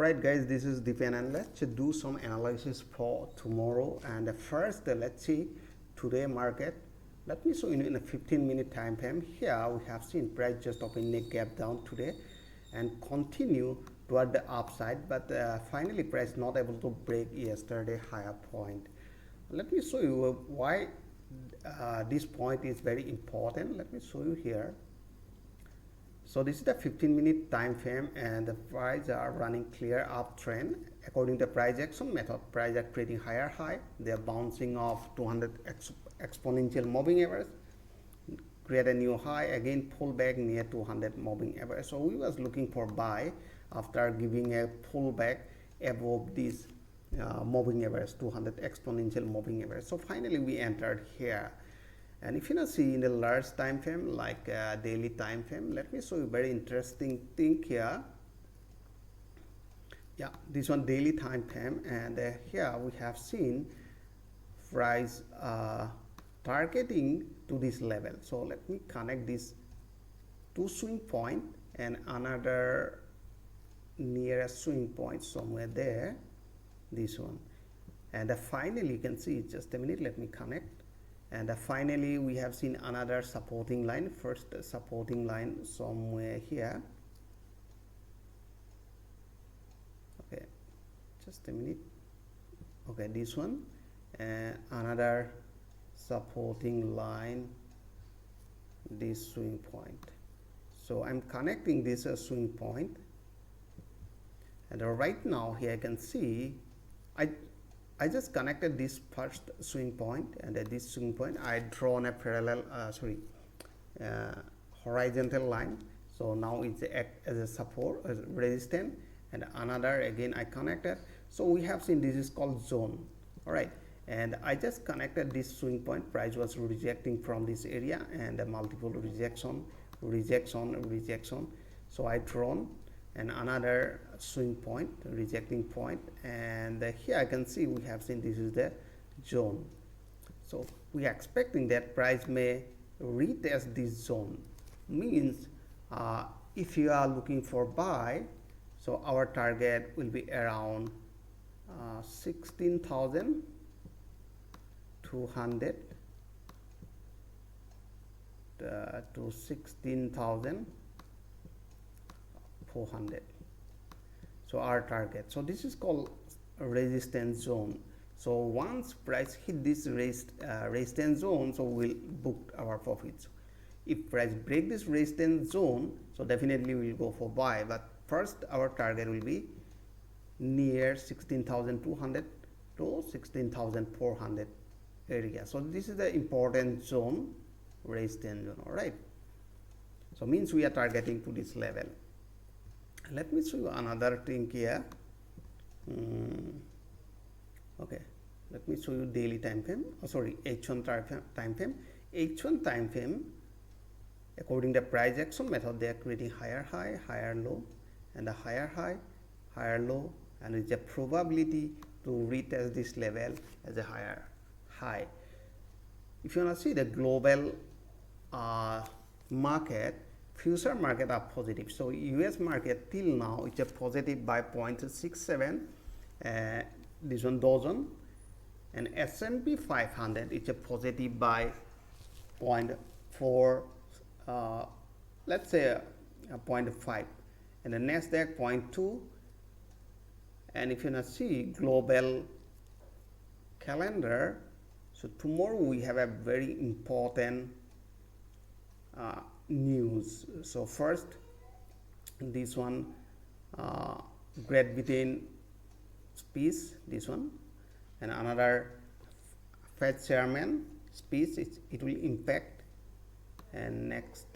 Alright guys, this is Dwipen and let's do some analysis for tomorrow. And first let's see today market. Let me show you in a 15-minute time frame. Here we have seen price just open a gap down today and continue toward the upside, but finally price not able to break yesterday higher point. Let me show you why this point is very important. Let me show you here. So this is the 15-minute time frame and the price are running clear uptrend. According to price action method, price are creating higher high. They are bouncing off 200 exponential moving average, create a new high, again pull back near 200 moving average. So we was looking for buy after giving a pullback above this moving average, 200 exponential moving average. So finally we entered here. And if you not see in the large time frame like daily time frame, let me show you very interesting thing here. Yeah, this one daily time frame, and here we have seen price targeting to this level. So let me connect this two swing point and another nearest swing point somewhere there, this one. And finally you can see, just a minute, let me connect. And finally we have seen another supporting line, first supporting line somewhere here. Okay, just a minute. Okay, this one, and another supporting line, this swing point. So I'm connecting this swing point, and right now here I can see I just connected this first swing point, and at this swing point I drawn a parallel horizontal line. So now it's act as a support, as resistance, and another again I connected. So we have seen this is called zone. All right, and I just connected this swing point. Price was rejecting from this area, and a multiple rejection. So I drawn and another swing point, rejecting point, and here I can see we have seen this is the zone. So we are expecting that price may retest this zone. Means if you are looking for buy, so our target will be around 16,200 to 16,400. So our target. So this is called a resistance zone. So once price hit this resistance zone, so we'll book our profits. If price break this resistance zone, so definitely we'll go for buy. But first our target will be near 16,200 to 16,400 area. So this is the important zone, resistance zone. All right. So means we are targeting to this level. Let me show you another thing here. Okay, let me show you daily time frame. H1 time frame. H1 time frame, according to price action method, they are creating higher high, higher low, and a higher high, higher low, and it's a probability to retest this level as a higher high. If you want to see the global market, future market are positive. So US market till now it's a positive by 0.67, this one dozen, and S&P 500 it's a positive by 0.4, let's say 0.5, and the Nasdaq 0.2. And if you want to see global calendar, so tomorrow we have a very important news. So first, this one, Great Britain speech, this one, and another Fed chairman speech. It will impact. And next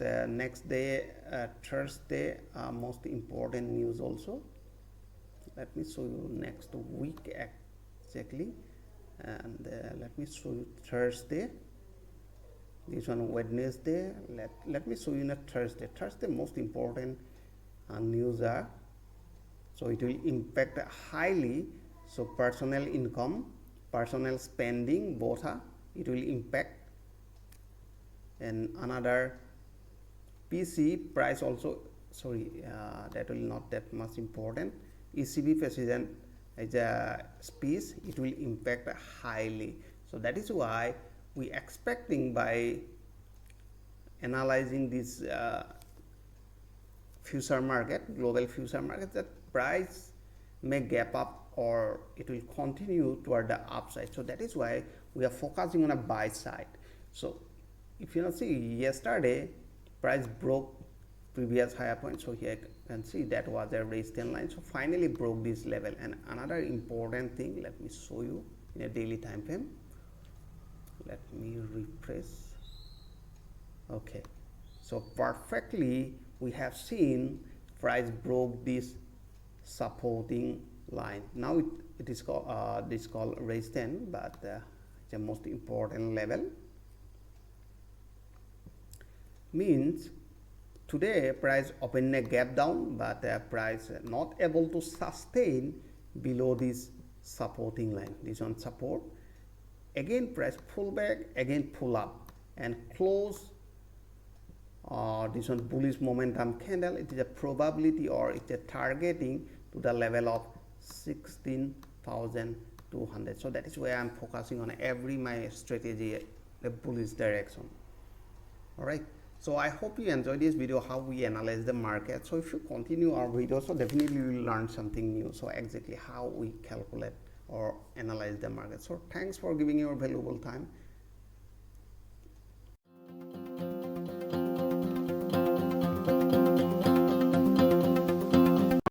day, Thursday, most important news also. Let me show you next week exactly, and let me show you Thursday. This one Wednesday. Let me show you in a Thursday. Thursday most important news are, so it will impact highly. So personal income, personal spending, both are, it will impact. And another PC price also, that will not that much important. ECB president as a speech, it will impact highly. So that is why we expecting by analyzing this future market, global future market, that price may gap up or it will continue toward the upside. So that is why we are focusing on a buy side. So if you see, yesterday price broke previous higher point. So here you can see that was a resistance line. So finally broke this level. And another important thing, let me show you in a daily time frame. Let me refresh. Okay, so perfectly we have seen price broke this supporting line. Now it is called this called resistance, but it's the most important level. Means today price opened a gap down, but price not able to sustain below this supporting line. This one support. Again price pull back, again pull up and close this one bullish momentum candle. It is a probability or it's a targeting to the level of 16,200. So that is where I'm focusing on every my strategy, the bullish direction. All right. So I hope you enjoyed this video, how we analyze the market. So if you continue our video, so definitely you will learn something new. So exactly how we calculate or analyze the market. So thanks for giving your valuable time.